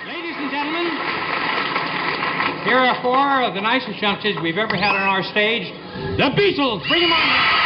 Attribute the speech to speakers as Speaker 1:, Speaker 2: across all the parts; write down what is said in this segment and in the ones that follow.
Speaker 1: Ladies and gentlemen, here are four of the nicest youngsters we've ever had on our stage. The Beatles! Bring them on!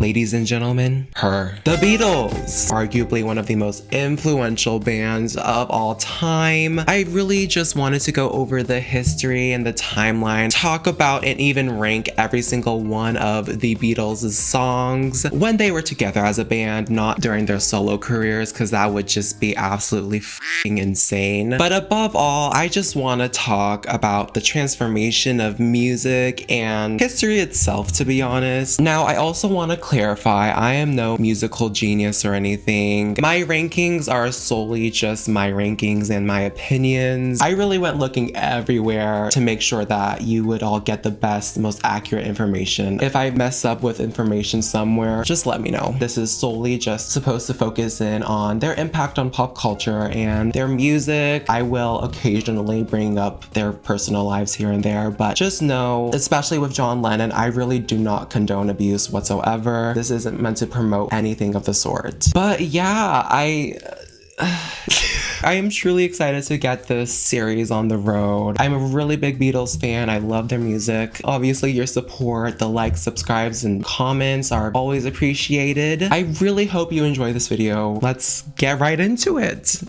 Speaker 2: Ladies and gentlemen, the Beatles, arguably one of the most influential bands of all time. I really just wanted to go over the history and the timeline, talk about and even rank every single one of the Beatles' songs when they were together as a band, not during their solo careers, because that would just be absolutely f***ing insane. But above all, I just want to talk about the transformation of music and history itself, to be honest. Now, I also want to clarify, I am no musical genius or anything. My rankings are solely just my rankings and my opinions. I really went looking everywhere to make sure that you would all get the best, most accurate information. If I mess up with information somewhere, just let me know. This is solely just supposed to focus in on their impact on pop culture and their music. I will occasionally bring up their personal lives here and there, but just know, especially with John Lennon, I really do not condone abuse whatsoever. This isn't meant to promote anything of the sort. But yeah, I am truly excited to get this series on the road. I'm a really big Beatles fan. I love their music. Obviously, your support, the likes, subscribes, and comments are always appreciated. I really hope you enjoy this video. Let's get right into it.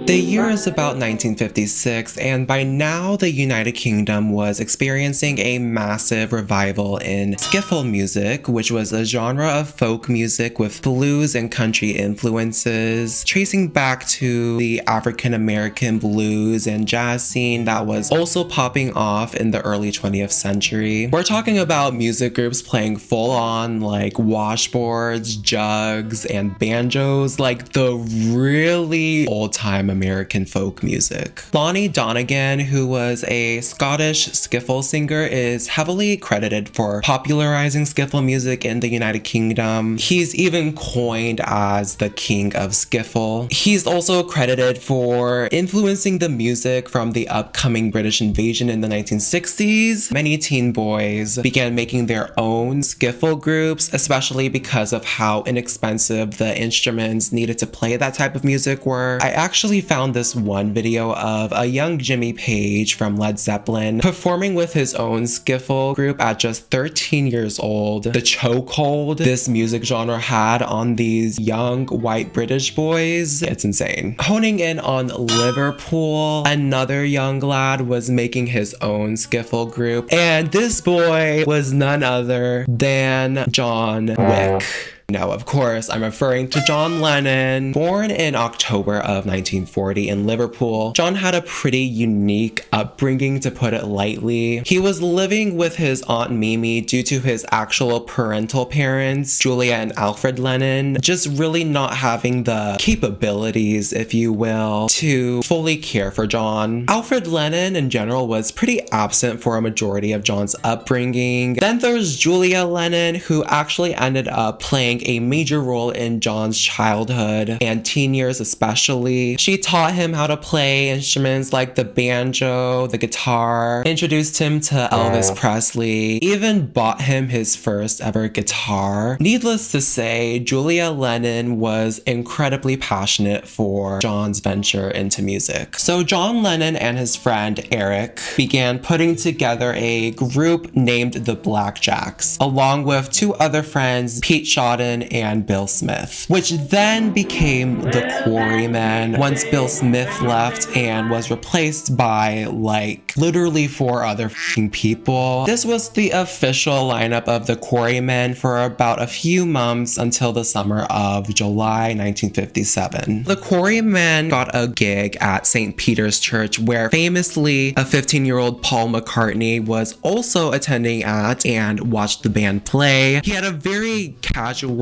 Speaker 2: The year is about 1956, and by now the United Kingdom was experiencing a massive revival in skiffle music, which was a genre of folk music with blues and country influences, tracing back to the African American blues and jazz scene that was also popping off in the early 20th century. We're talking about music groups playing full-on like washboards, jugs, and banjos, like the really old-time American folk music. Lonnie Donegan, who was a Scottish skiffle singer, is heavily credited for popularizing skiffle music in the United Kingdom. He's even coined as the king of skiffle. He's also credited for influencing the music from the upcoming British invasion in the 1960s. Many teen boys began making their own skiffle groups, especially because of how inexpensive the instruments needed to play that type of music were. I actually found this one video of a young Jimmy Page from Led Zeppelin performing with his own skiffle group at just 13 years old. The chokehold this music genre had on these young white British boys, it's insane. Honing in on Liverpool, another young lad was making his own skiffle group, and this boy was none other than John Wick. No, of course, I'm referring to John Lennon. Born in October of 1940 in Liverpool, John had a pretty unique upbringing, to put it lightly. He was living with his Aunt Mimi due to his actual parental parents, Julia and Alfred Lennon, just really not having the capabilities, if you will, to fully care for John. Alfred Lennon in general was pretty absent for a majority of John's upbringing. Then there's Julia Lennon, who actually ended up playing a major role in John's childhood and teen years especially. She taught him how to play instruments like the banjo, the guitar, introduced him to Elvis Presley, even bought him his first ever guitar. Needless to say, Julia Lennon was incredibly passionate for John's venture into music. So John Lennon and his friend Eric began putting together a group named the Blackjacks, along with two other friends, Pete Shawton and Bill Smith, which then became the Quarrymen once Bill Smith left and was replaced by like literally four other people. This was the official lineup of the Quarrymen for about a few months until the summer of July 1957. The Quarrymen got a gig at St. Peter's Church, where famously a 15-year-old Paul McCartney was also attending at and watched the band play. He had a very casual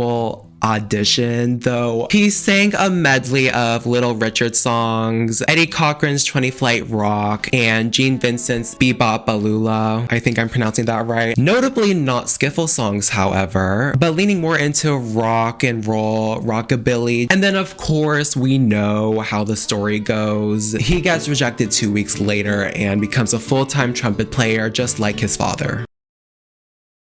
Speaker 2: audition, though he sang a medley of Little Richard songs, Eddie Cochran's 20 Flight Rock, and Gene Vincent's Bebop Balula. I think I'm pronouncing that right. Notably not skiffle songs, however, but leaning more into rock and roll, rockabilly. And then of course we know how the story goes. He gets rejected 2 weeks later and becomes a full-time trumpet player just like his father.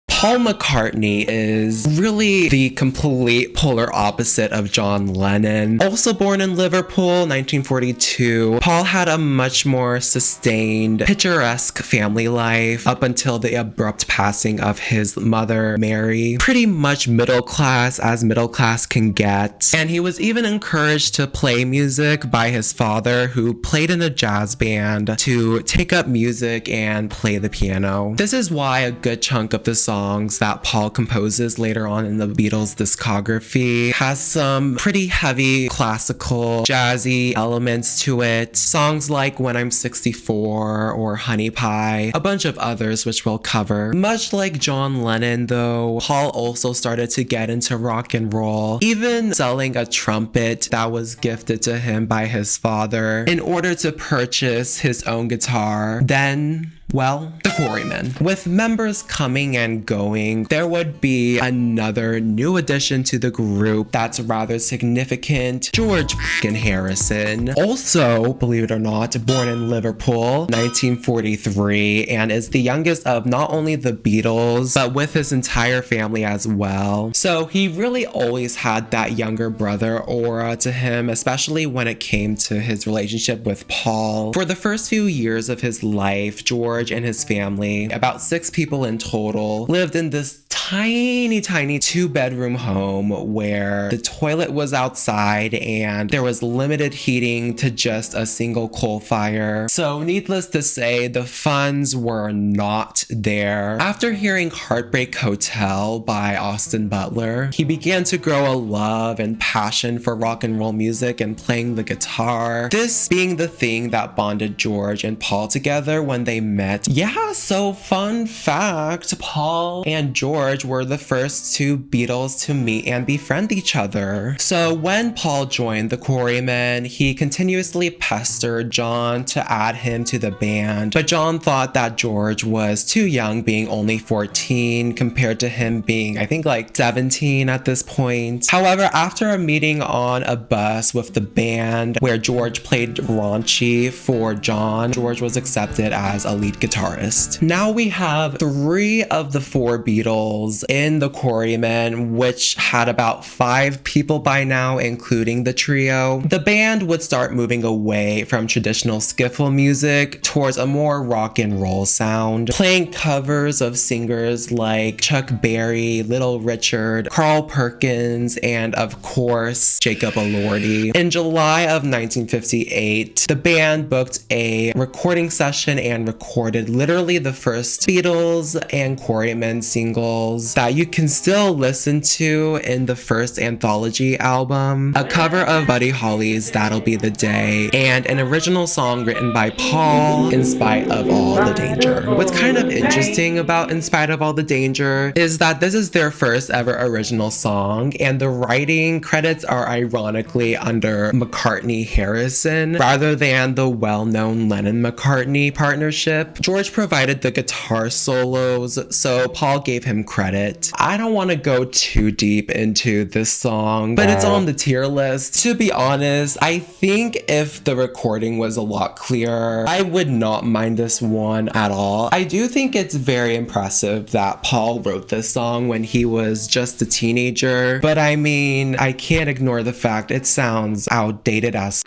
Speaker 2: Paul McCartney is really the complete polar opposite of John Lennon. Also born in Liverpool, 1942, Paul had a much more sustained, picturesque family life up until the abrupt passing of his mother, Mary. Pretty much middle class as middle class can get. And he was even encouraged to play music by his father, who played in a jazz band, to take up music and play the piano. This is why a good chunk of the songs that Paul composes later on in the Beatles discography has some pretty heavy classical jazzy elements to it. Songs like When I'm 64 or Honey Pie, a bunch of others which we'll cover. Much like John Lennon though, Paul also started to get into rock and roll, even selling a trumpet that was gifted to him by his father in order to purchase his own guitar. Then, well, the Quarrymen. With members coming and going, there would be another new addition to the group that's rather significant, George Harrison. Also, believe it or not, born in Liverpool, 1943, and is the youngest of not only the Beatles, but with his entire family as well. So he really always had that younger brother aura to him, especially when it came to his relationship with Paul. For the first few years of his life, George and his family, about 6 people in total, lived in this tiny 2-bedroom home where the toilet was outside and there was limited heating to just a single coal fire. So needless to say, the funds were not there. After hearing Heartbreak Hotel by Austin Butler, he began to grow a love and passion for rock and roll music and playing the guitar. This being the thing that bonded George and Paul together when they met. Yeah, so fun fact, Paul and George were the first 2 Beatles to meet and befriend each other. So when Paul joined the Quarrymen, he continuously pestered John to add him to the band, but John thought that George was too young, being only 14 compared to him being, I think, like 17 at this point. However, after a meeting on a bus with the band where George played raunchy for John, George was accepted as a lead guitarist. Now we have 3 of the 4 Beatles in the Quarrymen, which had about 5 people by now, including the trio. The band would start moving away from traditional skiffle music towards a more rock and roll sound, playing covers of singers like Chuck Berry, Little Richard, Carl Perkins, and of course, Jacob Elordi. In July of 1958, the band booked a recording session and recorded literally the first Beatles and Quarrymen singles that you can still listen to in the first anthology album, a cover of Buddy Holly's That'll Be the Day, and an original song written by Paul, In Spite of All the Danger. What's kind of interesting about In Spite of All the Danger is that this is their first ever original song, and the writing credits are ironically under McCartney-Harrison rather than the well-known Lennon-McCartney partnership. George provided the guitar solos, so Paul gave him credit. I don't want to go too deep into this song, but it's on the tier list. To be honest, I think if the recording was a lot clearer, I would not mind this one at all. I do think it's very impressive that Paul wrote this song when he was just a teenager, but I mean, I can't ignore the fact it sounds outdated as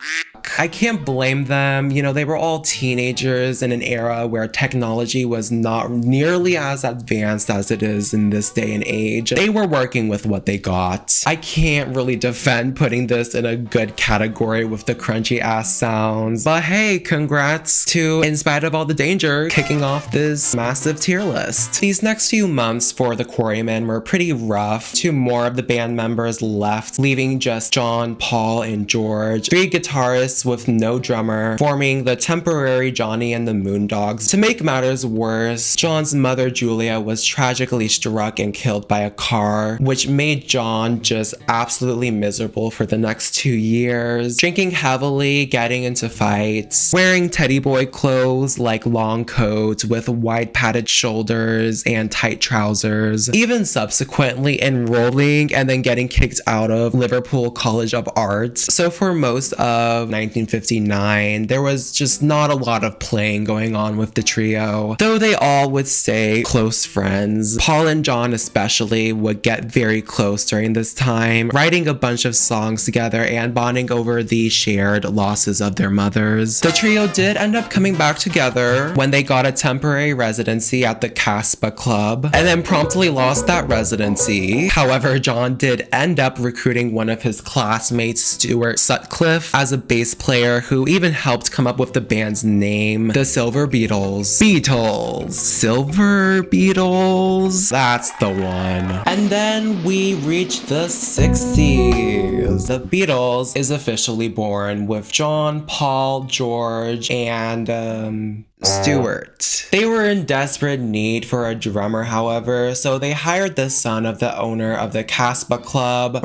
Speaker 2: I can't blame them. You know, they were all teenagers in an era where technology was not nearly as advanced as it is in this day and age. They were working with what they got. I can't really defend putting this in a good category with the crunchy ass sounds, but hey, congrats to In Spite of All the Danger kicking off this massive tier list. These next few months for the Quarrymen were pretty rough. 2 more of the band members left, leaving just John, Paul, and George. 3 guitarists guitarists with no drummer, forming the temporary Johnny and the Moondogs. To make matters worse, John's mother Julia was tragically struck and killed by a car, which made John just absolutely miserable for the next 2 years, drinking heavily, getting into fights, wearing teddy boy clothes like long coats with wide padded shoulders and tight trousers, even subsequently enrolling and then getting kicked out of Liverpool College of Arts. So for most of 1959, there was just not a lot of playing going on with the trio, though they all would stay close friends. Paul and John especially would get very close during this time, writing a bunch of songs together and bonding over the shared losses of their mothers. The trio did end up coming back together when they got a temporary residency at the Casbah Club, and then promptly lost that residency. However, John did end up recruiting one of his classmates, Stuart Sutcliffe, as a bass player who even helped come up with the band's name, the Silver Beatles. Silver Beatles, that's the one. And then we reach the 60s. The Beatles is officially born with John, Paul, George, and Stuart. They were in desperate need for a drummer, however, so they hired the son of the owner of the Casbah Club,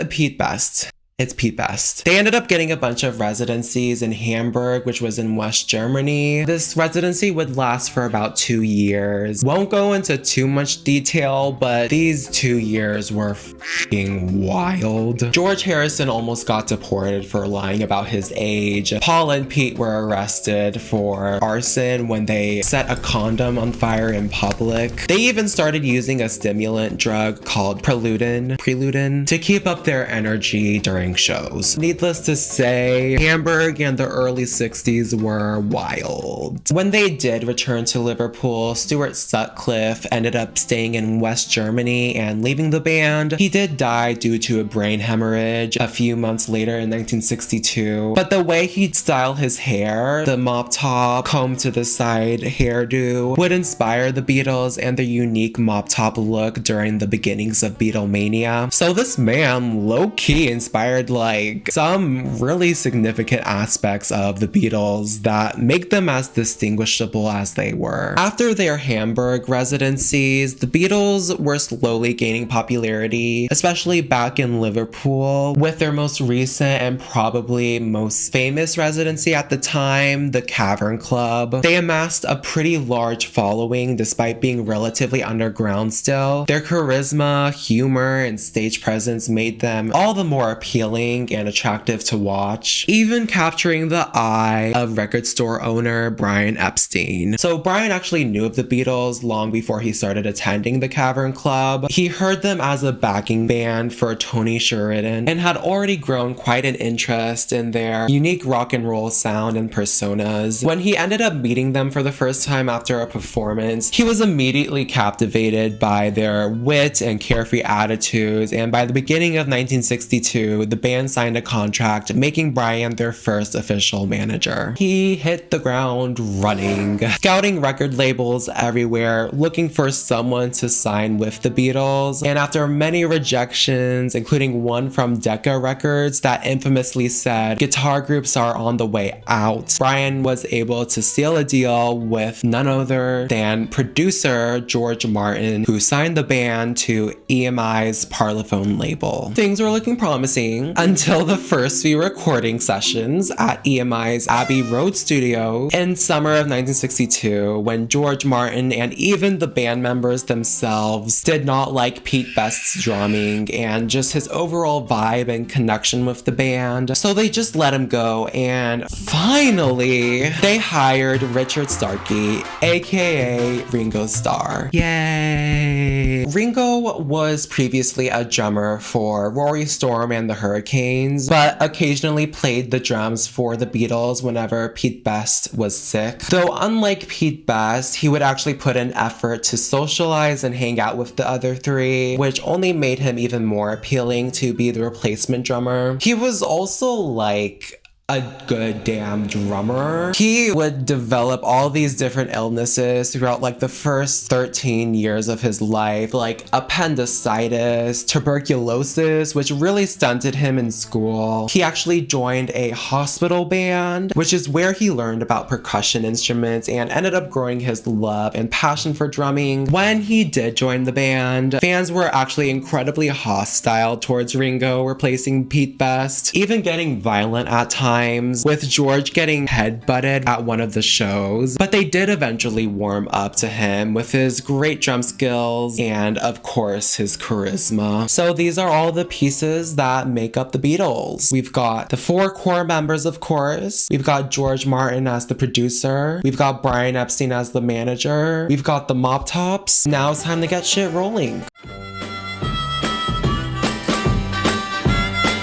Speaker 2: Pete Best. It's Pete Best. They ended up getting a bunch of residencies in Hamburg, which was in West Germany. This residency would last for about 2 years. Won't go into too much detail, but these 2 years were f***ing wild. George Harrison almost got deported for lying about his age. Paul and Pete were arrested for arson when they set a condom on fire in public. They even started using a stimulant drug called Preludin to keep up their energy during shows. Needless to say, Hamburg and the early 60s were wild. When they did return to Liverpool, Stuart Sutcliffe ended up staying in West Germany and leaving the band. He did die due to a brain hemorrhage a few months later in 1962, but the way he'd style his hair, the mop top, comb to the side hairdo, would inspire the Beatles and their unique mop top look during the beginnings of Beatlemania. So this man low-key inspired like some really significant aspects of the Beatles that make them as distinguishable as they were. After their Hamburg residencies, the Beatles were slowly gaining popularity, especially back in Liverpool, with their most recent and probably most famous residency at the time, the Cavern Club. They amassed a pretty large following despite being relatively underground still. Their charisma, humor, and stage presence made them all the more appealing and attractive to watch, even capturing the eye of record store owner Brian Epstein. So Brian actually knew of the Beatles long before he started attending the Cavern Club. He heard them as a backing band for Tony Sheridan and had already grown quite an interest in their unique rock and roll sound and personas. When he ended up meeting them for the first time after a performance, he was immediately captivated by their wit and carefree attitudes, and by the beginning of 1962, the band signed a contract, making Brian their first official manager. He hit the ground running, scouting record labels everywhere, looking for someone to sign with the Beatles, and after many rejections, including one from Decca Records that infamously said guitar groups are on the way out, Brian was able to seal a deal with none other than producer George Martin, who signed the band to EMI's Parlophone label. Things were looking promising until the first few recording sessions at EMI's Abbey Road studio in summer of 1962, when George Martin and even the band members themselves did not like Pete Best's drumming and just his overall vibe and connection with the band. So they just let him go, and finally they hired Richard Starkey, aka Ringo Starr. Yay! Ringo was previously a drummer for Rory Storm and the Hurricanes, but occasionally played the drums for the Beatles whenever Pete Best was sick. Though unlike Pete Best, he would actually put in effort to socialize and hang out with the other three, which only made him even more appealing to be the replacement drummer. He was also like a good damn drummer. He would develop all these different illnesses throughout like the first 13 years of his life, like appendicitis, tuberculosis, which really stunted him in school. He actually joined a hospital band, which is where he learned about percussion instruments and ended up growing his love and passion for drumming. When he did join the band, fans were actually incredibly hostile towards Ringo replacing Pete Best, even getting violent at times, with George getting headbutted at one of the shows, but they did eventually warm up to him with his great drum skills and, of course, his charisma. So these are all the pieces that make up the Beatles. We've got the 4 core members, of course. We've got George Martin as the producer. We've got Brian Epstein as the manager. We've got the Mop Tops. Now it's time to get shit rolling.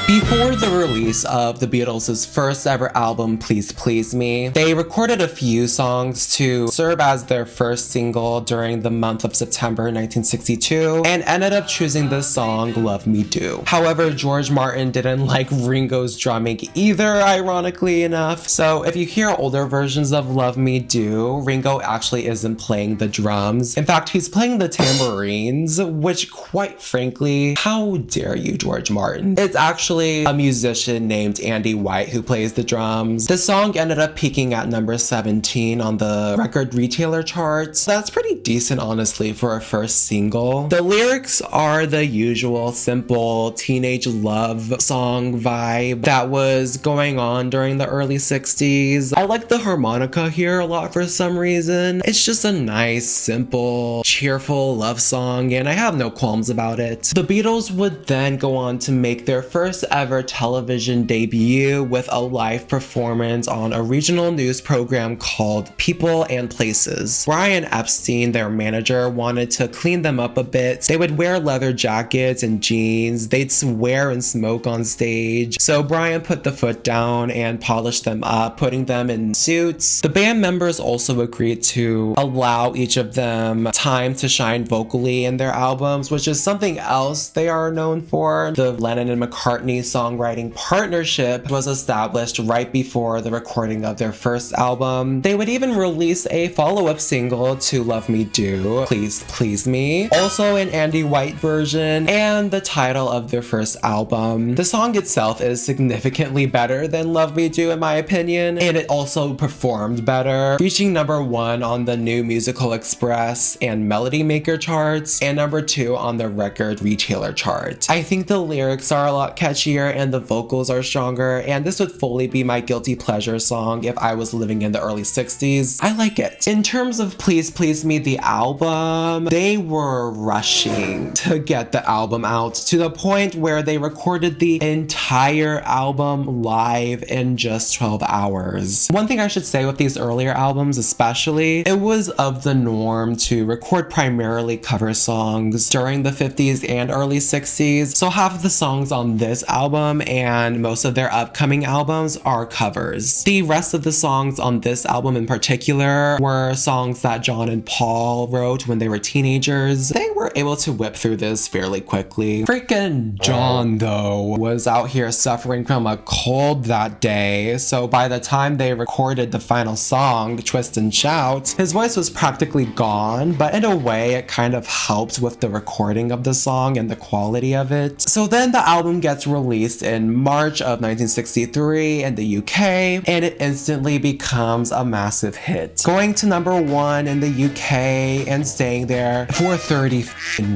Speaker 2: Before the release of the Beatles' first ever album, Please Please Me, they recorded a few songs to serve as their first single during the month of September 1962 and ended up choosing the song Love Me Do. However, George Martin didn't like Ringo's drumming either, ironically enough. So if you hear older versions of Love Me Do, Ringo actually isn't playing the drums. In fact, he's playing the tambourines, which quite frankly, how dare you, George Martin? It's actually a musician named Andy White who plays the drums. The song ended up peaking at number 17 on the record retailer charts. That's pretty decent, honestly, for a first single. The lyrics are the usual simple teenage love song vibe that was going on during the early 60s. I like the harmonica here a lot for some reason. It's just a nice, simple, cheerful love song, and I have no qualms about it. The Beatles would then go on to make their first ever television debut with a live performance on a regional news program called People and Places. Brian Epstein, their manager, wanted to clean them up a bit. They would wear leather jackets and jeans. They'd swear and smoke on stage. So Brian put the foot down and polished them up, putting them in suits. The band members also agreed to allow each of them time to shine vocally in their albums, which is something else they are known for. The Lennon and McCartney songwriting partnership was established right before the recording of their first album. They would even release a follow-up single to Love Me Do, Please Please Me, also an Andy White version, and the title of their first album. The song itself is significantly better than Love Me Do in my opinion, and it also performed better, reaching number 1 on the New Musical Express and Melody Maker charts, and number 2 on the record retailer chart. I think the lyrics are a lot catchier and the vocals are stronger, and this would fully be my guilty pleasure song if I was living in the early 60s. I like it. In terms of Please Please Me, the album, they were rushing to get the album out to the point where they recorded the entire album live in just 12 hours. One thing I should say with these earlier albums especially, it was of the norm to record primarily cover songs during the 50s and early 60s, so half of the songs on this album and most of their upcoming albums are covers. The rest of the songs on this album in particular were songs that John and Paul wrote when they were teenagers. They were able to whip through this fairly quickly. Freaking John, though, was out here suffering from a cold that day, so by the time they recorded the final song, Twist and Shout, his voice was practically gone, but in a way it kind of helped with the recording of the song and the quality of it. So then the album gets released in March of 1963 in the UK, and it instantly becomes a massive hit, going to number 1 in the UK and staying there for 30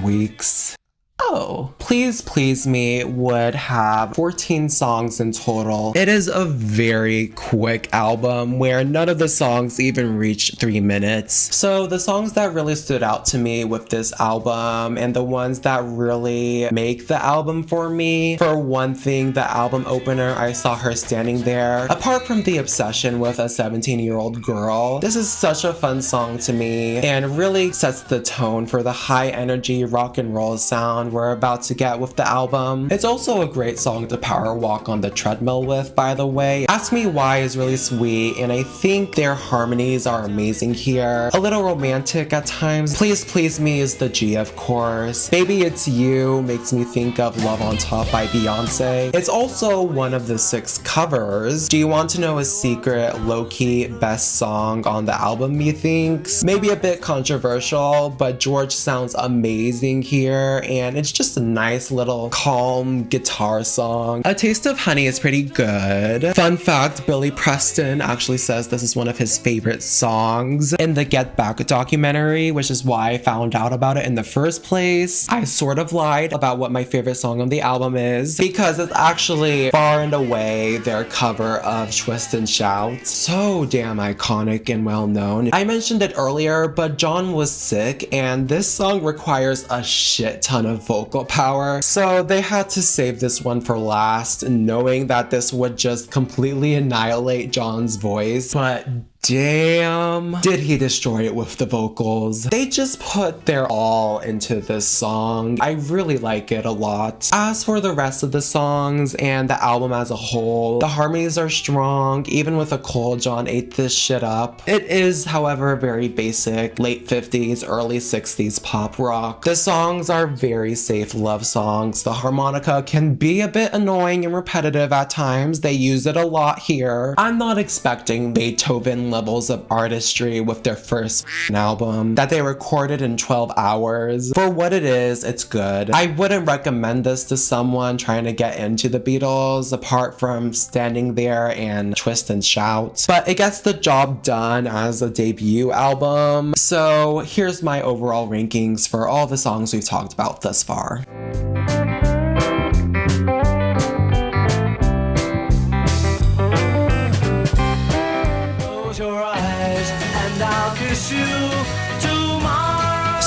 Speaker 2: weeks. Oh, Please Please Me would have 14 songs in total. It is a very quick album where none of the songs even reach 3 minutes. So the songs that really stood out to me with this album and the ones that really make the album for me, for one thing, the album opener, I Saw Her Standing There. Apart from the obsession with a 17-year-old girl, this is such a fun song to me and really sets the tone for the high energy rock and roll sound we're about to get with the album. It's also a great song to power walk on the treadmill with, by the way. Ask Me Why is really sweet, and I think their harmonies are amazing here. A little romantic at times. Please Please Me is the G, of course. Baby It's You makes me think of Love on Top by Beyonce. It's also one of the 6 covers. Do you want to know a secret, low-key best song on the album, methinks? Maybe a bit controversial, but George sounds amazing here, and it's just a nice little calm guitar song. A Taste of Honey is pretty good. Fun fact, Billy Preston actually says this is one of his favorite songs in the Get Back documentary, which is why I found out about it in the first place. I sort of lied about what my favorite song on the album is, because it's actually far and away their cover of Twist and Shout. So damn iconic and well known. I mentioned it earlier, but John was sick, and this song requires a shit ton of vocal power, so they had to save this one for last, knowing that this would just completely annihilate John's voice. But damn, did he destroy it with the vocals. They just put their all into this song. I really like it a lot. As for the rest of the songs and the album as a whole, the harmonies are strong. Even with a cold, John ate this shit up. It is, however, very basic, late 50s, early 60s pop rock. The songs are very safe love songs. The harmonica can be a bit annoying and repetitive at times. They use it a lot here. I'm not expecting Beethoven levels of artistry with their first album that they recorded in 12 hours. For what it is, it's good. I wouldn't recommend this to someone trying to get into the Beatles, apart from Standing There and Twist and Shout, but it gets the job done as a debut album. So here's my overall rankings for all the songs we've talked about thus far.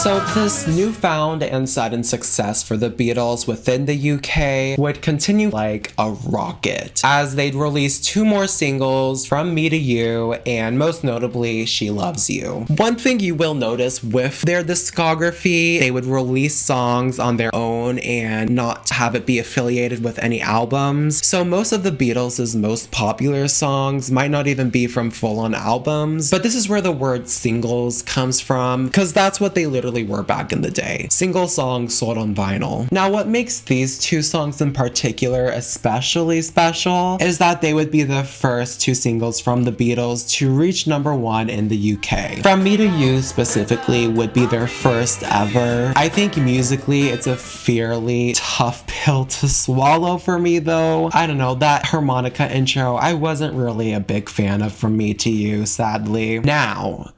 Speaker 2: So this newfound and sudden success for the Beatles within the UK would continue like a rocket, as they'd release 2 more singles, From Me to You and most notably She Loves You. One thing you will notice with their discography, they would release songs on their own and not have it be affiliated with any albums. So most of the Beatles' most popular songs might not even be from full-on albums, but this is where the word singles comes from, because that's what they literally were back in the day. Single songs sold on vinyl. Now what makes these 2 songs in particular especially special is that they would be the first 2 singles from the Beatles to reach #1 in the UK. From Me to You specifically would be their first ever. I think musically it's a fairly tough pill to swallow for me though. I don't know, that harmonica intro, I wasn't really a big fan of From Me to You, sadly. Now,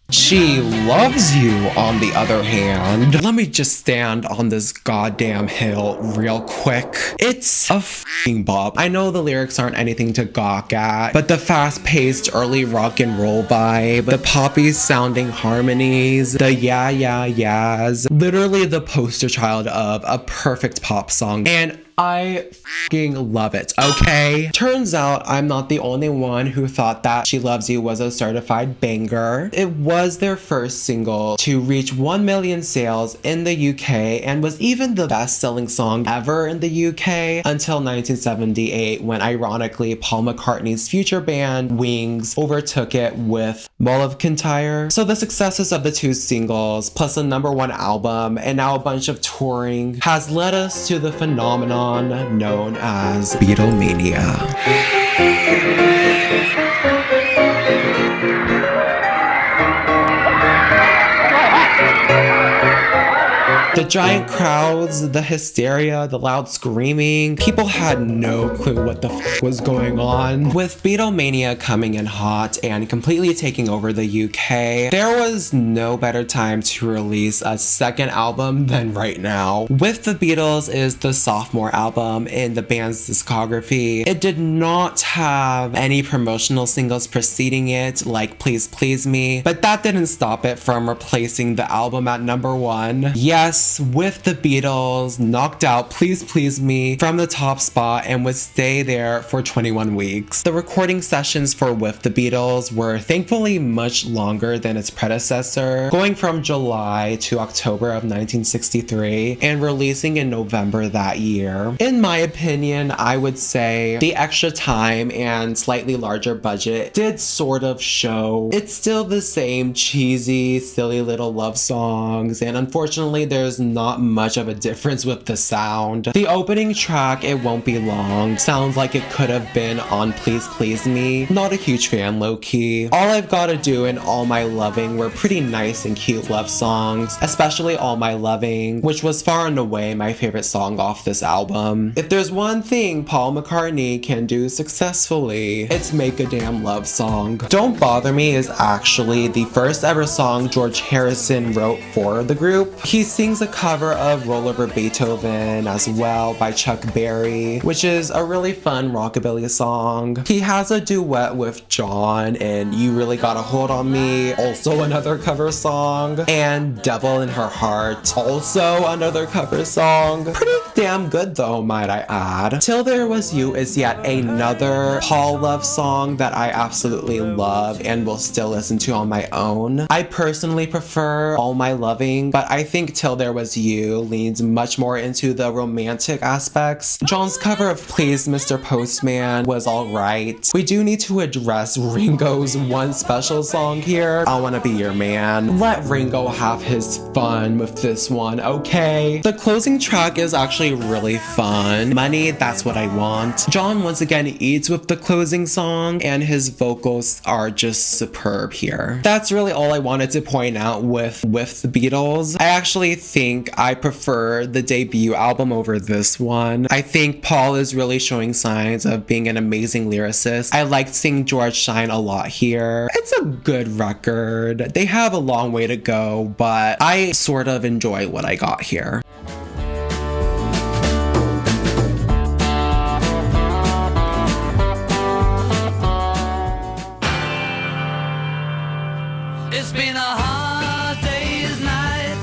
Speaker 2: She Loves You, on the other hand, let me just stand on this goddamn hill real quick. It's a f***ing bop. I know the lyrics aren't anything to gawk at, but the fast-paced early rock and roll vibe, the poppy sounding harmonies, the yeah yeah yeahs, literally the poster child of a perfect pop song. And I f***ing love it, okay? Turns out I'm not the only one who thought that She Loves You was a certified banger. It was their first single to reach 1 million sales in the UK and was even the best-selling song ever in the UK until 1978, when ironically Paul McCartney's future band Wings overtook it with Mull of Kintyre. So the successes of the 2 singles, plus a #1 album, and now a bunch of touring, has led us to the phenomenon known as Beatlemania. The giant crowds, the hysteria, the loud screaming, people had no clue what the f was going on. With Beatlemania coming in hot and completely taking over the UK, there was no better time to release a second album than right now. With the Beatles is the sophomore album in the band's discography. It did not have any promotional singles preceding it, like Please Please Me, but that didn't stop it from replacing the album at #1. Yes, yes, with the Beatles knocked out Please Please Me from the top spot and would stay there for 21 weeks. The recording sessions for With the Beatles were thankfully much longer than its predecessor, going from July to October of 1963 and releasing in November that year. In my opinion, I would say the extra time and slightly larger budget did sort of show. It's still the same cheesy, silly little love songs, and unfortunately there's not much of a difference with the sound. The opening track, It Won't Be Long, sounds like it could have been on Please Please Me. Not a huge fan, low-key. All I've Gotta Do and All My Loving were pretty nice and cute love songs, especially All My Loving, which was far and away my favorite song off this album. If there's one thing Paul McCartney can do successfully, it's make a damn love song. Don't Bother Me is actually the first ever song George Harrison wrote for the group. He sings a cover of Roll Over Beethoven as well by Chuck Berry, which is a really fun rockabilly song. He has a duet with John in You Really Got a Hold on Me, also another cover song, and Devil in Her Heart, also another cover song. Pretty damn good though, might I add. Till There Was You is yet another Paul love song that I absolutely love and will still listen to on my own. I personally prefer All My Loving, but I think Till There Was You leans much more into the romantic aspects. John's cover of Please Mr. Postman was alright. We do need to address Ringo's one special song here, I Wanna Be Your Man. Let Ringo have his fun with this one, okay? The closing track is actually really fun. Money, That's What I Want. John once again eats with the closing song, and his vocals are just superb here. That's really all I wanted to point out with the Beatles. I actually think I prefer the debut album over this one. I think Paul is really showing signs of being an amazing lyricist. I liked seeing George shine a lot here. It's a good record. They have a long way to go, but I sort of enjoy what I got here.
Speaker 3: It's been a hard day's night.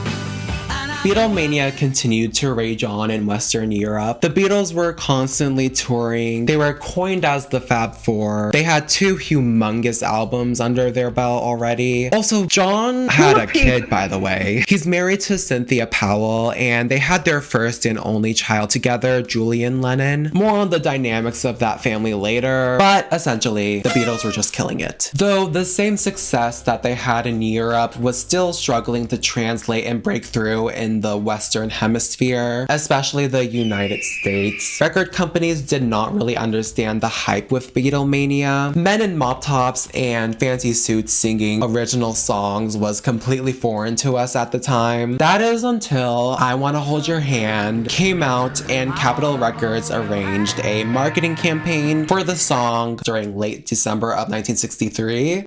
Speaker 2: Beatlemania continued to rage on in Western Europe. The Beatles were constantly touring. They were coined as the Fab Four. They had 2 humongous albums under their belt already. Also, John had a kid, by the way. He's married to Cynthia Powell, and they had their first and only child together, Julian Lennon. More on the dynamics of that family later, but essentially, the Beatles were just killing it. Though the same success that they had in Europe was still struggling to translate and break through in the Western Hemisphere, especially the United States. Record companies did not really understand the hype with Beatlemania. Men in mop tops and fancy suits singing original songs was completely foreign to us at the time. That is until I Wanna Hold Your Hand came out and Capitol Records arranged a marketing campaign for the song during late December of 1963.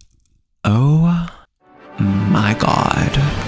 Speaker 2: Oh my God.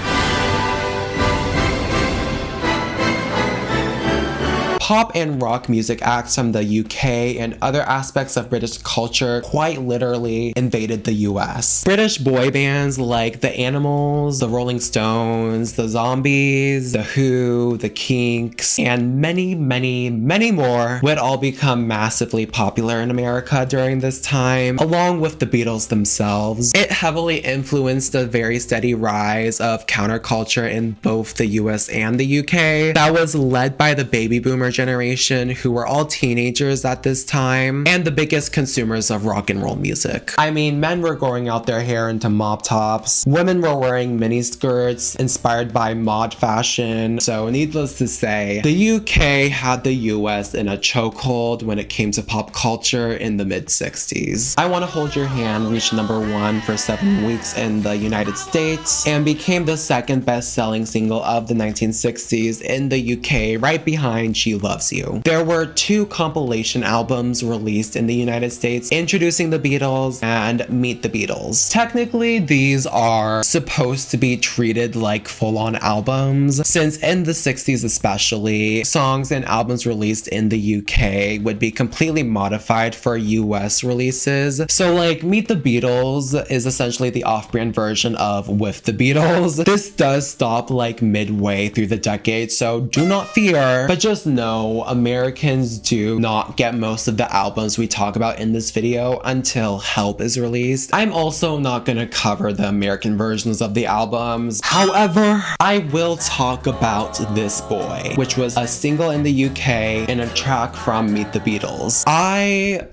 Speaker 2: Pop and rock music acts from the UK and other aspects of British culture quite literally invaded the US. British boy bands like The Animals, the Rolling Stones, the Zombies, the Who, the Kinks, and many, many, many more would all become massively popular in America during this time, along with the Beatles themselves. It heavily influenced the very steady rise of counterculture in both the US and the UK that was led by the baby boomer generation, who were all teenagers at this time and the biggest consumers of rock and roll music. I mean, men were growing out their hair into mop tops, women were wearing mini skirts inspired by mod fashion, so needless to say, the UK had the US in a chokehold when it came to pop culture in the mid-60s. I Wanna Hold Your Hand reached #1 for 7 weeks in the United States and became the second best-selling single of the 1960s in the UK, right behind She loves you. There were 2 compilation albums released in the United States, Introducing the Beatles and Meet the Beatles. Technically, these are supposed to be treated like full-on albums, since in the 60s especially, songs and albums released in the UK would be completely modified for US releases. So like Meet the Beatles is essentially the off-brand version of With the Beatles. This does stop like midway through the decade, so do not fear, but just know Americans do not get most of the albums we talk about in this video until Help is released. I'm also not gonna cover the American versions of the albums. However, I will talk about This Boy, which was a single in the UK and a track from Meet the Beatles. I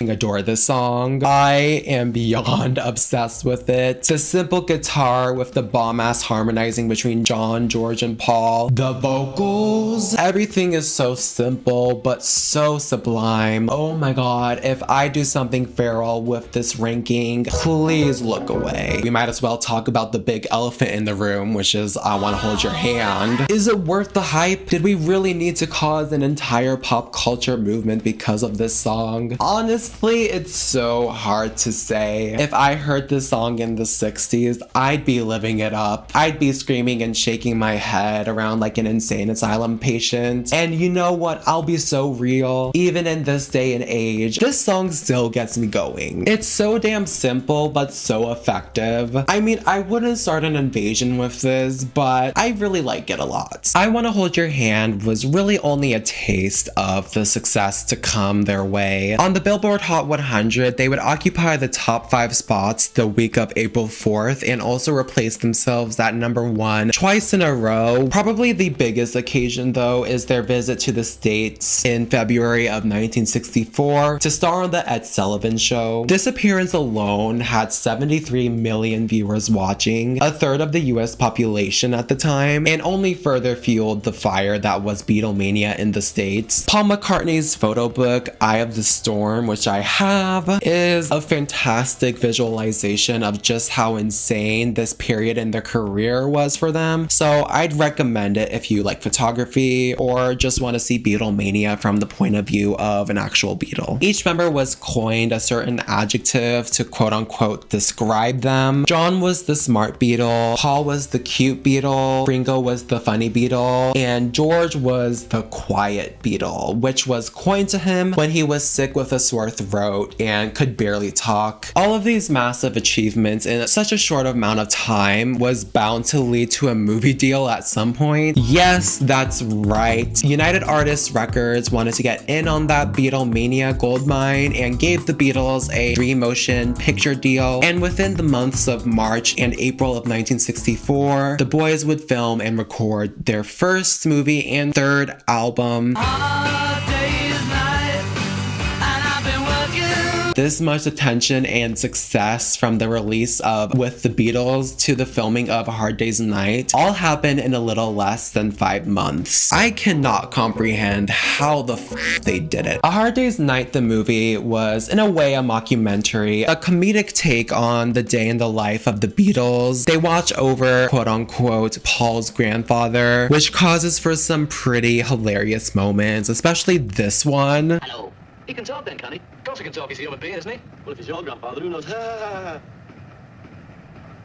Speaker 2: adore this song. I am beyond obsessed with it. The simple guitar with the bomb-ass harmonizing between John, George, and Paul. The vocals. Everything is so simple, but so sublime. Oh my god, if I do something feral with this ranking, please look away. We might as well talk about the big elephant in the room, which is I Wanna Hold Your Hand. Is it worth the hype? Did we really need to cause an entire pop culture movement because of this song? Honestly, it's so hard to say. If I heard this song in the 60s, I'd be living it up. I'd be screaming and shaking my head around like an insane asylum patient. And you know what? I'll be so real. Even in this day and age, this song still gets me going. It's so damn simple, but so effective. I mean, I wouldn't start an invasion with this, but I really like it a lot. I Wanna Hold Your Hand was really only a taste of the success to come their way. On the Billboard Hot 100, they would occupy the top 5 spots the week of April 4th and also replace themselves at #1 twice in a row. Probably the biggest occasion though is their visit to the States in February of 1964 to star on the Ed Sullivan Show. This appearance alone had 73 million viewers watching, a third of the US population at the time, and only further fueled the fire that was Beatlemania in the States. Paul McCartney's photo book, Eye of the Storm, which I have, is a fantastic visualization of just how insane this period in their career was for them. So I'd recommend it if you like photography or just want to see Beatlemania from the point of view of an actual Beatle. Each member was coined a certain adjective to quote unquote describe them. John was the smart Beatle, Paul was the cute Beatle, Ringo was the funny Beatle, and George was the quiet Beatle, which was coined to him when he was sick with a sore throat and could barely talk. All of these massive achievements in such a short amount of time was bound to lead to a movie deal at some point. Yes, that's right. United Artists Records wanted to get in on that Beatlemania goldmine and gave the Beatles a Dream Motion picture deal. And within the months of March and April of 1964, the boys would film and record their first movie and third album. This much attention and success from the release of With the Beatles to the filming of A Hard Day's Night all happened in a little less than 5 months. I cannot comprehend how the they did it. A Hard Day's Night, the movie, was in a way a mockumentary, a comedic take on the day in the life of the Beatles. They watch over quote unquote Paul's grandfather, which causes for some pretty hilarious moments, especially this one.
Speaker 4: Hello. He can talk then, can he? Of course he can talk, he's a human being, isn't he? Well, if he's your grandfather, who knows?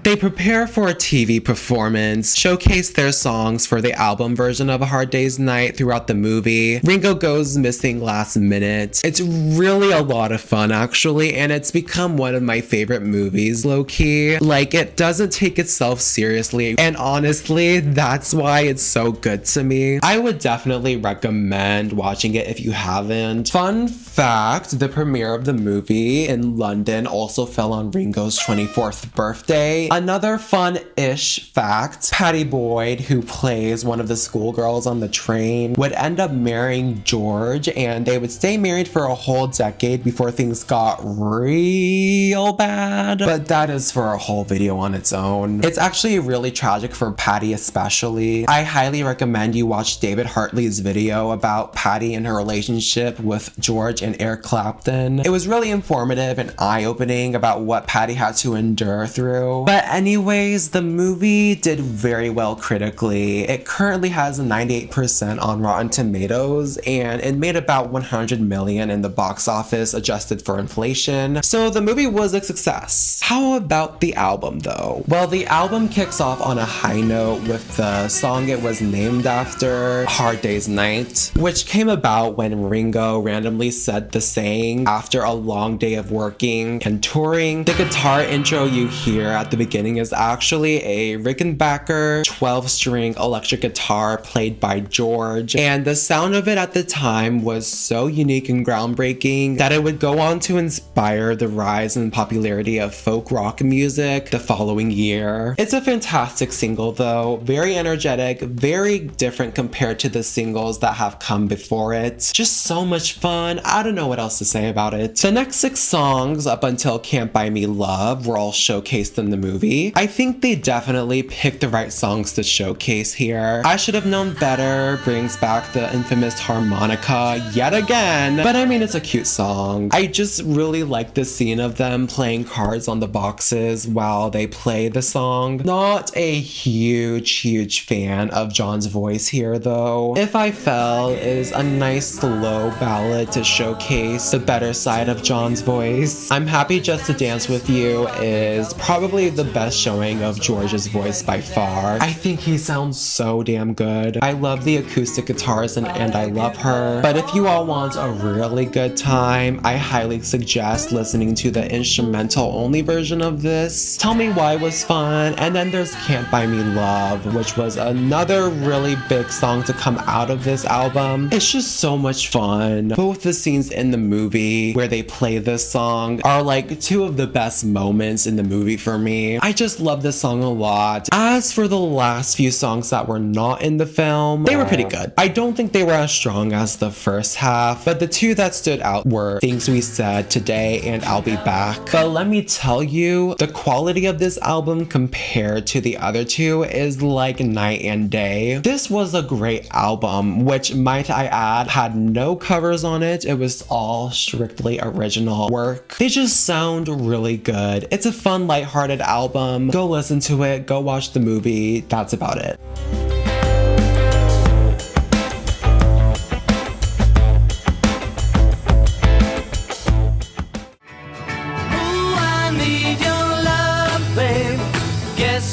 Speaker 2: They prepare for a TV performance, showcase their songs for the album version of A Hard Day's Night throughout the movie. Ringo goes missing last minute. It's really a lot of fun actually, and it's become one of my favorite movies, low-key. Like, it doesn't take itself seriously, and honestly, that's why it's so good to me. I would definitely recommend watching it if you haven't. Fun fact, the premiere of the movie in London also fell on Ringo's 24th birthday. Another fun-ish fact, Patty Boyd, who plays one of the schoolgirls on the train, would end up marrying George, and they would stay married for a whole decade before things got real bad. But that is for a whole video on its own. It's actually really tragic for Patty especially. I highly recommend you watch David Hartley's video about Patty and her relationship with George and Eric Clapton. It was really informative and eye-opening about what Patty had to endure through. But But anyways, the movie did very well critically. It currently has a 98% on Rotten Tomatoes, and it made about $100 million in the box office adjusted for inflation. So the movie was a success. How about the album though? Well, the album kicks off on a high note with the song it was named after, Hard Day's Night, which came about when Ringo randomly said the saying after a long day of working and touring. The guitar intro you hear at the beginning is actually a Rickenbacker 12-string electric guitar played by George, and the sound of it at the time was so unique and groundbreaking that it would go on to inspire the rise in popularity of folk rock music the following year. It's a fantastic single though, very energetic, very different compared to the singles that have come before it. Just so much fun. I don't know what else to say about it. The next 6 songs up until Can't Buy Me Love were all showcased in the movie. I think they definitely picked the right songs to showcase here. I Should Have Known Better brings back the infamous harmonica yet again, but I mean, it's a cute song. I just really like the scene of them playing cards on the boxes while they play the song. Not a huge fan of John's voice here though. If I Fell is a nice slow ballad to showcase the better side of John's voice. I'm Happy Just to Dance With You is probably the best showing of George's voice by far. I think he sounds so damn good. I love the acoustic guitars and I love her. But if you all want a really good time, I highly suggest listening to the instrumental only version of this. Tell Me Why was fun, and then there's Can't Buy Me Love, which was another really big song to come out of this album. It's just so much fun. Both the scenes in the movie where they play this song are like 2 of the best moments in the movie for me. I just love this song a lot. As for the last few songs that were not in the film, they were pretty good. I don't think they were as strong as the first half, but the 2 that stood out were Things We Said, Today, and I'll Be Back. But let me tell you, the quality of this album compared to the other 2 is like night and day. This was a great album, which might I add had no covers on it. It was all strictly original work. They just sound really good. It's a fun, lighthearted album. Go listen to it, go watch the movie. That's about it.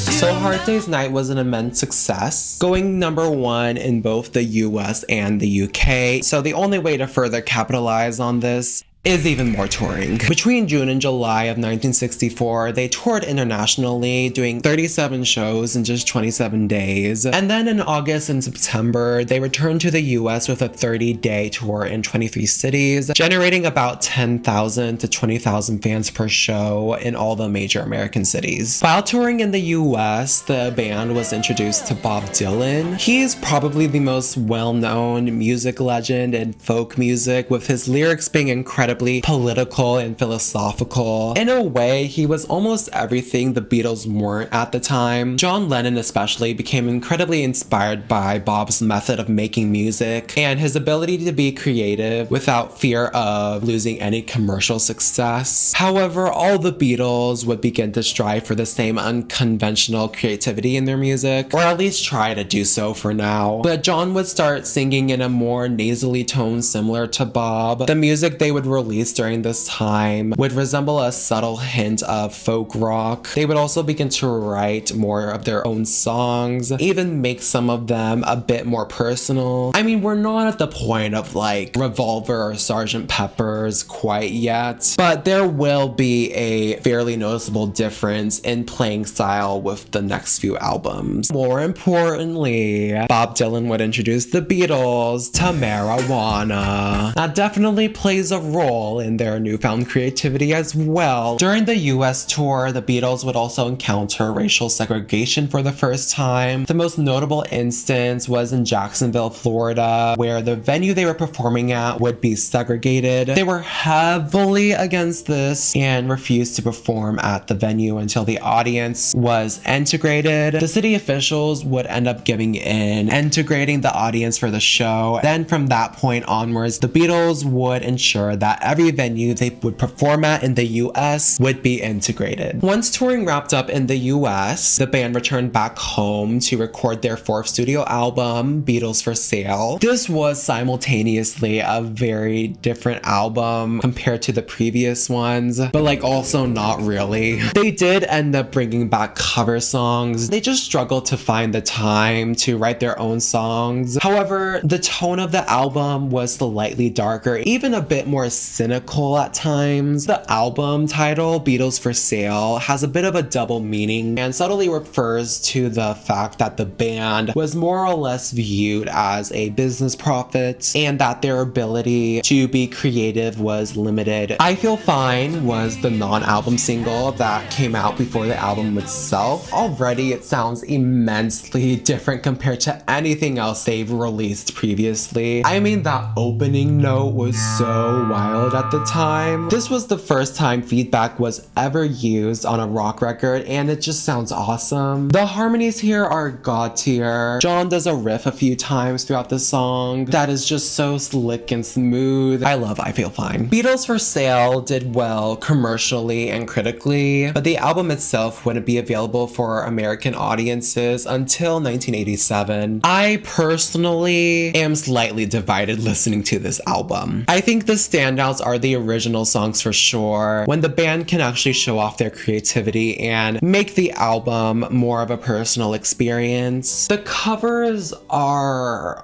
Speaker 2: So Hard Day's Night was an immense success, going #1 in both the US and the UK. So the only way to further capitalize on this is even more touring. Between June and July of 1964, they toured internationally, doing 37 shows in just 27 days. And then in August and September, they returned to the US with a 30-day tour in 23 cities, generating about 10,000 to 20,000 fans per show in all the major American cities. While touring in the US, the band was introduced to Bob Dylan. He's probably the most well-known music legend in folk music, with his lyrics being incredibly political and philosophical. In a way, he was almost everything the Beatles weren't at the time. John Lennon especially became incredibly inspired by Bob's method of making music and his ability to be creative without fear of losing any commercial success. However, all the Beatles would begin to strive for the same unconventional creativity in their music, or at least try to do so for now. But John would start singing in a more nasally tone similar to Bob. The music they would released during this time would resemble a subtle hint of folk rock. They would also begin to write more of their own songs, even make some of them a bit more personal. I mean, we're not at the point of like Revolver or Sgt. Pepper's quite yet, but there will be a fairly noticeable difference in playing style with the next few albums. More importantly, Bob Dylan would introduce the Beatles to marijuana. That definitely plays a role in their newfound creativity as well. During the US tour, the Beatles would also encounter racial segregation for the first time. The most notable instance was in Jacksonville, Florida, where the venue they were performing at would be segregated. They were heavily against this and refused to perform at the venue until the audience was integrated. The city officials would end up giving in, integrating the audience for the show. Then from that point onwards, the Beatles would ensure that every venue they would perform at in the US would be integrated. Once touring wrapped up in the US, the band returned back home to record their fourth studio album, Beatles For Sale. This was simultaneously a very different album compared to the previous ones, but like also not really. They did end up bringing back cover songs. They just struggled to find the time to write their own songs. However, the tone of the album was slightly darker, even a bit more cynical at times. The album title, Beatles For Sale, has a bit of a double meaning and subtly refers to the fact that the band was more or less viewed as a business profit and that their ability to be creative was limited. I Feel Fine was the non-album single that came out before the album itself. Already it sounds immensely different compared to anything else they've released previously. I mean, that opening note was so wild at the time. This was the first time feedback was ever used on a rock record, and it just sounds awesome. The harmonies here are god tier. John does a riff a few times throughout the song that is just so slick and smooth. I love I Feel Fine. Beatles For Sale did well commercially and critically, but the album itself wouldn't be available for American audiences until 1987. I personally am slightly divided listening to this album. I think the standouts are the original songs for sure, when the band can actually show off their creativity and make the album more of a personal experience. The covers are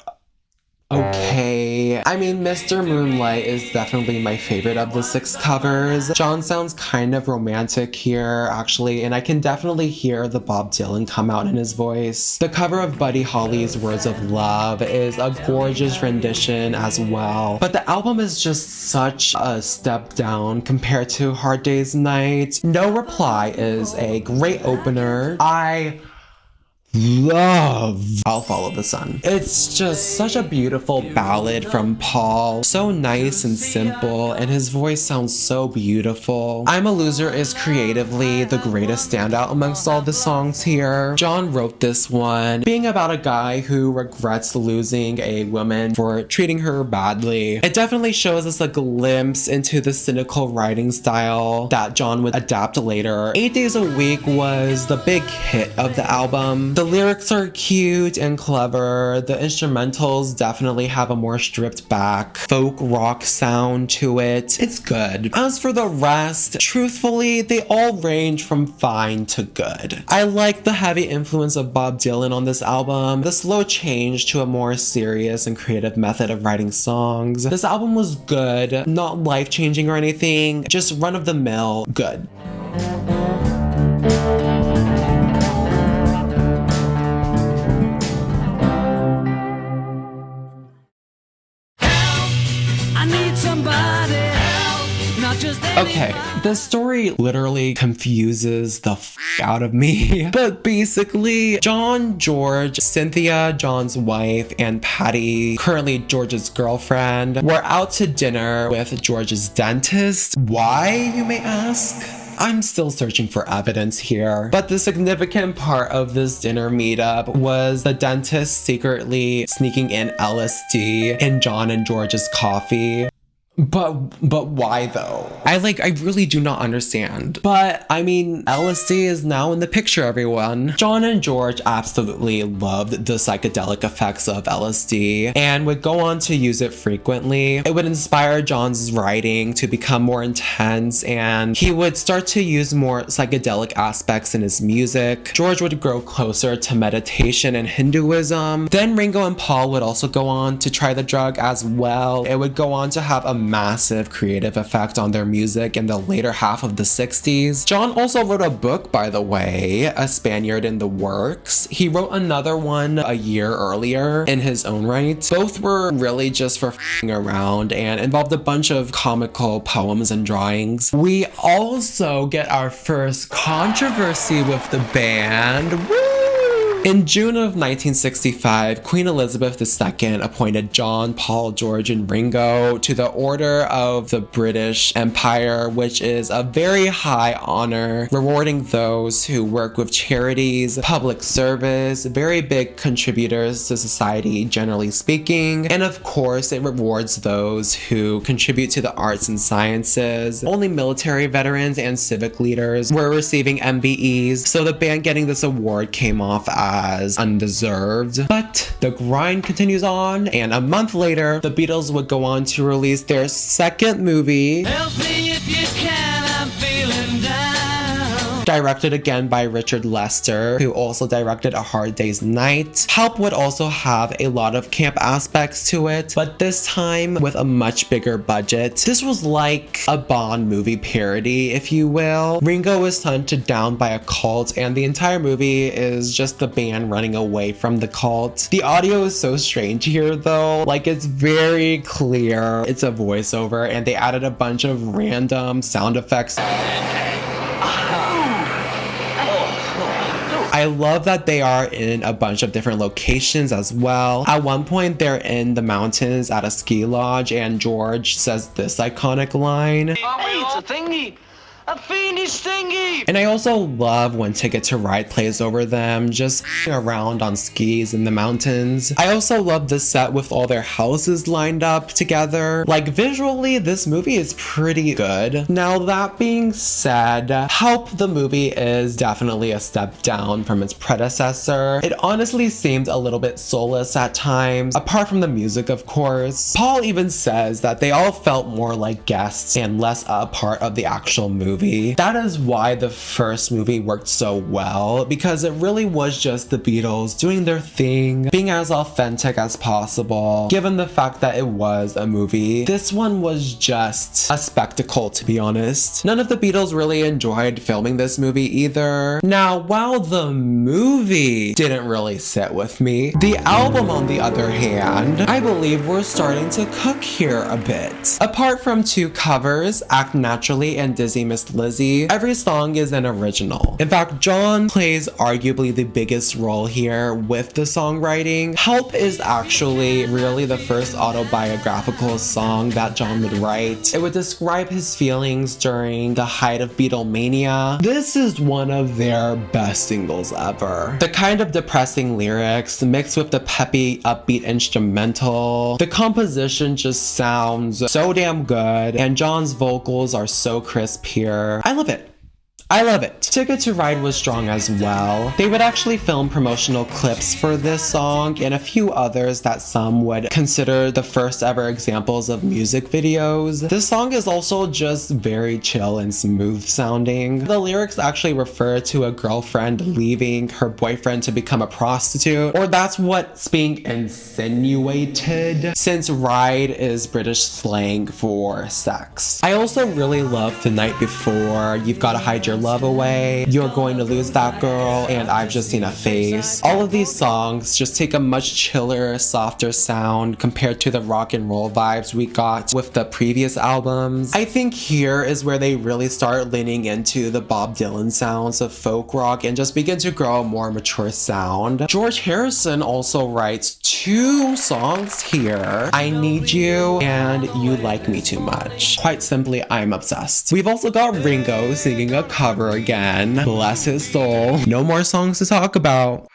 Speaker 2: okay. I mean, Mr. Moonlight is definitely my favorite of the 6 covers. John sounds kind of romantic here, actually, and I can definitely hear the Bob Dylan come out in his voice. The cover of Buddy Holly's Words of Love is a gorgeous rendition as well, but the album is just such a step down compared to Hard Day's Night. No Reply is a great opener. I love I'll Follow the Sun. It's just such a beautiful ballad from Paul. So nice and simple, and his voice sounds so beautiful. I'm a Loser is creatively the greatest standout amongst all the songs here. John wrote this one, being about a guy who regrets losing a woman for treating her badly. It definitely shows us a glimpse into the cynical writing style that John would adapt later. 8 Days a Week was the big hit of the album. The lyrics are cute and clever. The instrumentals definitely have a more stripped back folk rock sound to it. It's good. As for the rest, truthfully, they all range from fine to good. I like the heavy influence of Bob Dylan on this album, the slow change to a more serious and creative method of writing songs. This album was good, not life-changing or anything, just run-of-the-mill good. Okay, the story literally confuses the out of me. But basically, John, George, Cynthia, John's wife, and Patty, currently George's girlfriend, were out to dinner with George's dentist. Why, you may ask? I'm still searching for evidence here, but the significant part of this dinner meetup was the dentist secretly sneaking in LSD in John and George's coffee. But why though? I really do not understand. But I mean, LSD is now in the picture, everyone. John and George absolutely loved the psychedelic effects of LSD and would go on to use it frequently. It would inspire John's writing to become more intense, and he would start to use more psychedelic aspects in his music. George would grow closer to meditation and Hinduism. Then Ringo and Paul would also go on to try the drug as well. It would go on to have a massive creative effect on their music in the later half of the 60s. John also wrote a book, by the way, A Spaniard in the Works. He wrote another one a year earlier in his own right. Both were really just for f***ing around and involved a bunch of comical poems and drawings. We also get our first controversy with the band. Woo! In June of 1965, Queen Elizabeth II appointed John, Paul, George, and Ringo to the Order of the British Empire, which is a very high honor, rewarding those who work with charities, public service, very big contributors to society generally speaking, and of course it rewards those who contribute to the arts and sciences. Only military veterans and civic leaders were receiving MBEs, so the band getting this award came off as undeserved. But the grind continues on, and a month later, the Beatles would go on to release their second movie.
Speaker 3: Help me if you can, I'm feeling down.
Speaker 2: Directed again by Richard Lester, who also directed A Hard Day's Night. Help would also have a lot of camp aspects to it, but this time with a much bigger budget. This was like a Bond movie parody, if you will. Ringo is hunted down by a cult, and the entire movie is just the band running away from the cult. The audio is so strange here though, like it's very clear it's a voiceover, and they added a bunch of random sound effects. I love that they are in a bunch of different locations as well. At one point, they're in the mountains at a ski lodge, and George says this iconic line.
Speaker 4: Hey, it's a thingy! A fiendish thingy!
Speaker 2: And I also love when Ticket to Ride plays over them, just around on skis in the mountains. I also love the set with all their houses lined up together. Like visually, this movie is pretty good. Now that being said, Help the movie is definitely a step down from its predecessor. It honestly seemed a little bit soulless at times, apart from the music of course. Paul even says that they all felt more like guests and less a part of the actual movie. That is why the first movie worked so well, because it really was just the Beatles doing their thing, being as authentic as possible, given the fact that it was a movie. This one was just a spectacle, to be honest. None of the Beatles really enjoyed filming this movie either. Now, while the movie didn't really sit with me, the album on the other hand, I believe we're starting to cook here a bit. Apart from two covers, Act Naturally and Dizzy Miss Lizzy, every song is an original. In fact, John plays arguably the biggest role here with the songwriting. Help is actually really the first autobiographical song that John would write. It would describe his feelings during the height of Beatlemania. This is one of their best singles ever. The kind of depressing lyrics mixed with the peppy, upbeat instrumental. The composition just sounds so damn good, and John's vocals are so crisp here. I love it. I love it. Ticket to Ride was strong as well. They would actually film promotional clips for this song and a few others that some would consider the first ever examples of music videos. This song is also just very chill and smooth sounding. The lyrics actually refer to a girlfriend leaving her boyfriend to become a prostitute, or that's what's being insinuated, since ride is British slang for sex. I also really love The Night Before, You've Gotta Hide Your Love Away, You're Going to Lose That Girl, and I've Just Seen a Face. All of these songs just take a much chiller, softer sound compared to the rock and roll vibes we got with the previous albums. I think here is where they really start leaning into the Bob Dylan sounds of folk rock and just begin to grow a more mature sound. George Harrison also writes two songs here, I Need You and You Like Me Too Much. Quite simply, I'm obsessed. We've also got Ringo singing a cover again. Bless his soul. No more songs to talk about.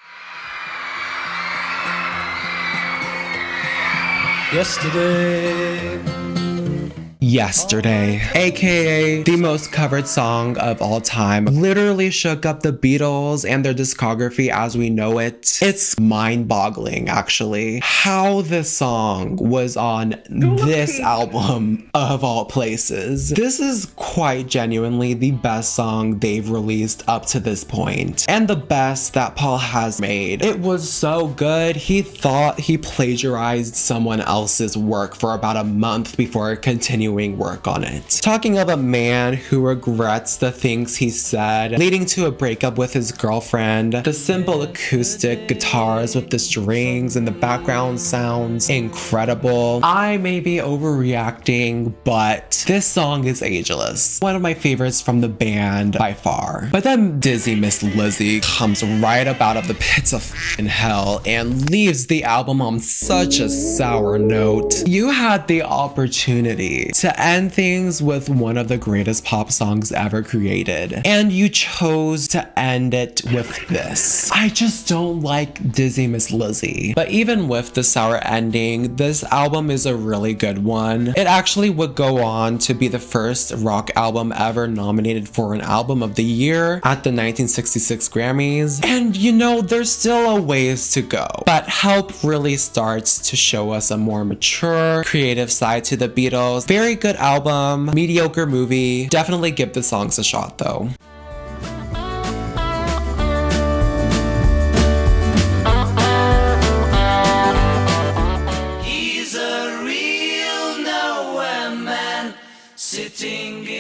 Speaker 2: Yesterday, aka the most covered song of all time, literally shook up the Beatles and their discography as we know it. It's mind-boggling, actually, how this song was on this album of all places. This is quite genuinely the best song they've released up to this point, and the best that Paul has made. It was so good, he thought he plagiarized someone else's work for about a month before continuing doing work on it. Talking of a man who regrets the things he said, leading to a breakup with his girlfriend, the simple acoustic guitars with the strings and the background sounds incredible. I may be overreacting, but this song is ageless. One of my favorites from the band by far. But then Dizzy Miss Lizzy comes right up out of the pits of hell and leaves the album on such a sour note. You had the opportunity to end things with one of the greatest pop songs ever created, and you chose to end it with this. I just don't like Dizzy Miss Lizzy. But even with the sour ending, this album is a really good one. It actually would go on to be the first rock album ever nominated for an Album of the Year at the 1966 Grammys. And you know, there's still a ways to go. But Help really starts to show us a more mature, creative side to the Beatles. Very good album, mediocre movie. Definitely give the songs a shot though.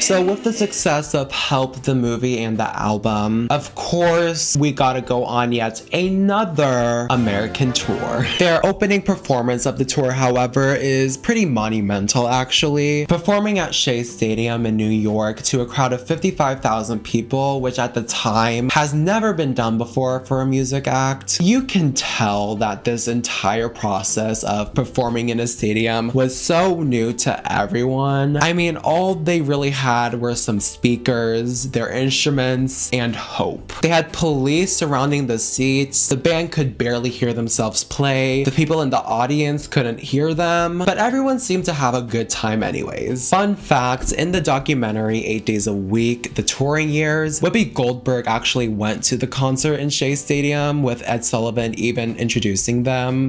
Speaker 2: So with the success of Help the movie and the album, of course, we gotta go on yet another American tour. Their opening performance of the tour, however, is pretty monumental actually. Performing at Shea Stadium in New York to a crowd of 55,000 people, which at the time has never been done before for a music act. You can tell that this entire process of performing in a stadium was so new to everyone. I mean, all they really had were some speakers, their instruments, and hope. They had police surrounding the seats. The band could barely hear themselves play. The people in the audience couldn't hear them, but everyone seemed to have a good time anyways. Fun fact, in the documentary 8 Days a Week, The Touring Years, Whoopi Goldberg actually went to the concert in Shea Stadium, with Ed Sullivan even introducing them.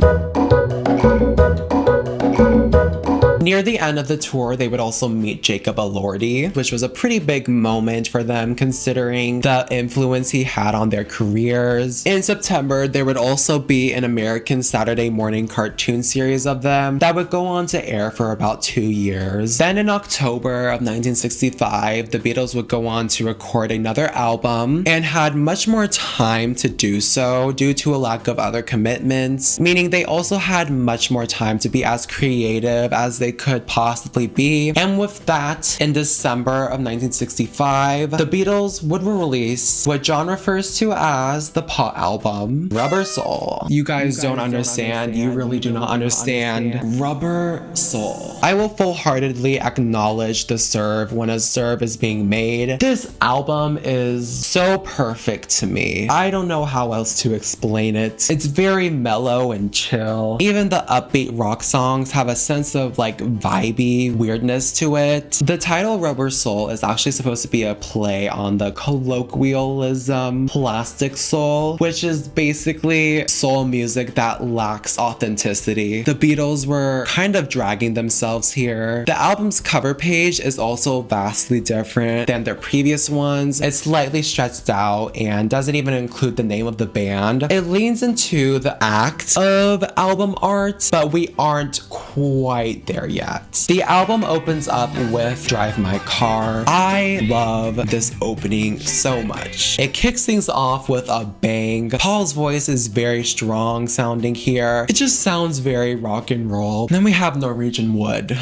Speaker 2: Near the end of the tour, they would also meet Jacob Elordi, which was a pretty big moment for them considering the influence he had on their careers. In September, there would also be an American Saturday morning cartoon series of them that would go on to air for about 2 years. Then in October of 1965, the Beatles would go on to record another album and had much more time to do so due to a lack of other commitments, meaning they also had much more time to be as creative as they could possibly be. And with that, in December of 1965, the Beatles would release what John refers to as the pop album, Rubber Soul. You guys don't understand. You really do not understand. Rubber Soul. I will full-heartedly acknowledge the serve when a serve is being made. This album is so perfect to me. I don't know how else to explain it. It's very mellow and chill. Even the upbeat rock songs have a sense of like vibey weirdness to it. The title Rubber Soul is actually supposed to be a play on the colloquialism plastic soul, which is basically soul music that lacks authenticity. The Beatles were kind of dragging themselves here. The album's cover page is also vastly different than their previous ones. It's slightly stretched out and doesn't even include the name of the band. It leans into the act of album art, but we aren't quite there yet. The album opens up with Drive My Car. I love this opening so much. It kicks things off with a bang. Paul's voice is very strong sounding here. It just sounds very rock and roll. Then we have Norwegian Wood.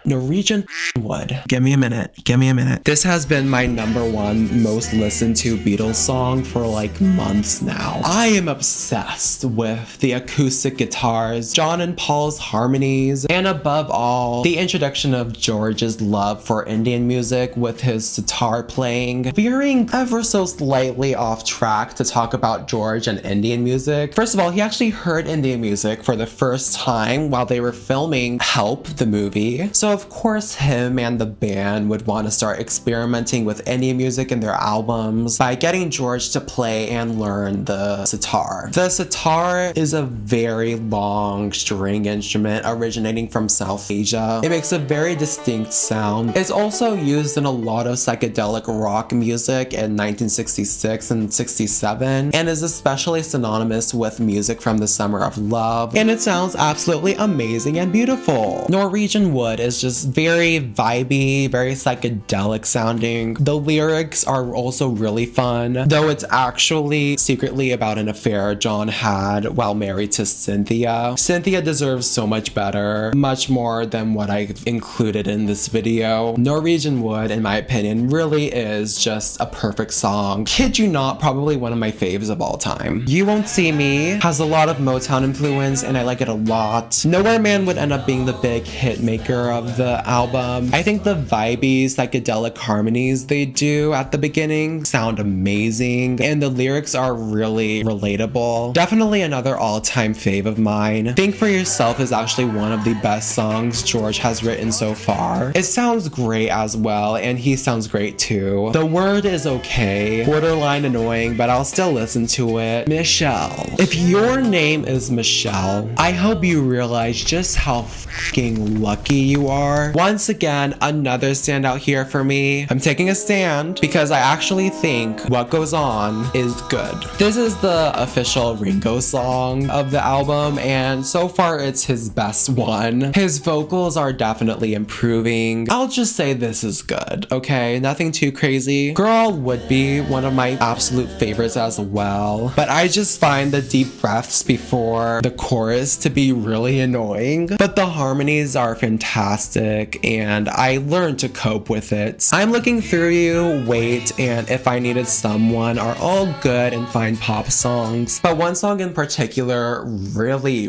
Speaker 2: Norwegian Wood. Give me a minute. Give me a minute. This has been my #1 most listened to Beatles song for like months now. I am obsessed with the acoustic guitars, John and Paul's harmonies, and above all, the introduction of George's love for Indian music with his sitar playing. Veering ever so slightly off track to talk about George and Indian music. First of all, he actually heard Indian music for the first time while they were filming Help the movie. So of course him and the band would want to start experimenting with Indian music in their albums by getting George to play and learn the sitar. The sitar is a very long string instrument originating from South Asia. It makes a very distinct sound. It's also used in a lot of psychedelic rock music in 1966 and 67 and is especially synonymous with music from the Summer of Love, and it sounds absolutely amazing and beautiful. Norwegian Wood is is just very vibey, very psychedelic sounding. The lyrics are also really fun, though it's actually secretly about an affair John had while married to Cynthia. Cynthia deserves so much better, much more than what I've included in this video. Norwegian Wood, in my opinion, really is just a perfect song. Kid you not, probably one of my faves of all time. You Won't See Me has a lot of Motown influence and I like it a lot. Nowhere Man would end up being the big hit maker of the album. I think the vibey, psychedelic harmonies they do at the beginning sound amazing and the lyrics are really relatable. Definitely another all-time fave of mine. Think for Yourself is actually one of the best songs George has written so far. It sounds great as well and he sounds great too. The word is okay, borderline annoying, but I'll still listen to it. Michelle. If your name is Michelle, I hope you realize just how fucking lucky you are. Once again, another standout here for me. I'm taking a stand because I actually think What Goes On is good. This is the official Ringo song of the album and so far it's his best one. His vocals are definitely improving. I'll just say this is good, okay? Nothing too crazy. Girl would be one of my absolute favorites as well, but I just find the deep breaths before the chorus to be really annoying, but the harmonies are fantastic and I learned to cope with it. I'm Looking Through You, Wait, and If I Needed Someone are all good and fine pop songs, but one song in particular really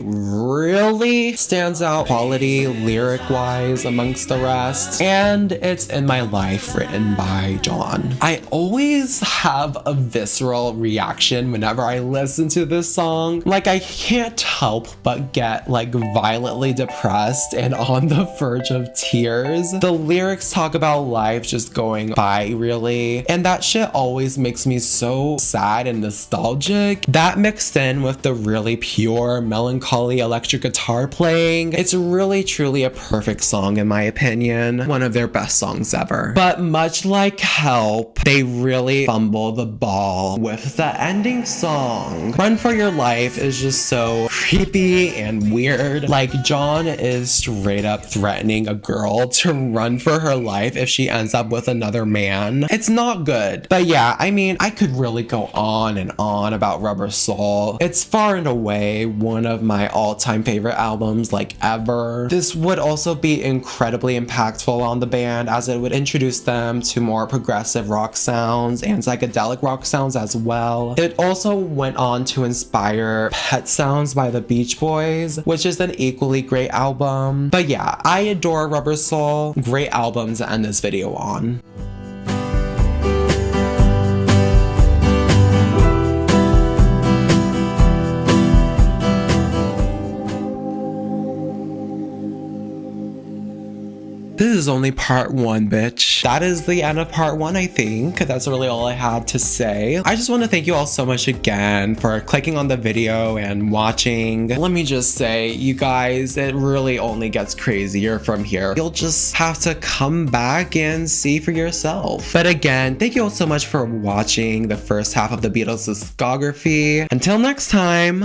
Speaker 2: stands out quality lyric wise amongst the rest, and it's In My Life, written by John. I always have a visceral reaction whenever I listen to this song. Like I can't help but get like violently depressed and on the verge of tears. The lyrics talk about life just going by really, and that shit always makes me so sad and nostalgic. That mixed in with the really pure melancholy electric guitar playing, it's really truly a perfect song in my opinion. One of their best songs ever. But much like Help, they really fumble the ball with the ending song. Run for Your Life is just so creepy and weird. Like John is straight up threatening a girl to run for her life if she ends up with another man. It's not good. But yeah, I mean, I could really go on and on about Rubber Soul. It's far and away one of my all-time favorite albums like ever. This would also be incredibly impactful on the band as it would introduce them to more progressive rock sounds and psychedelic rock sounds as well. It also went on to inspire Pet Sounds by the Beach Boys, which is an equally great album. But yeah, I adore Rubber Soul. Great album to end this video on. This is only part one, bitch. That is the end of part one, I think. That's really all I had to say. I just want to thank you all so much again for clicking on the video and watching. Let me just say, you guys, it really only gets crazier from here. You'll just have to come back and see for yourself. But again, thank you all so much for watching the first half of the Beatles discography. Until next time.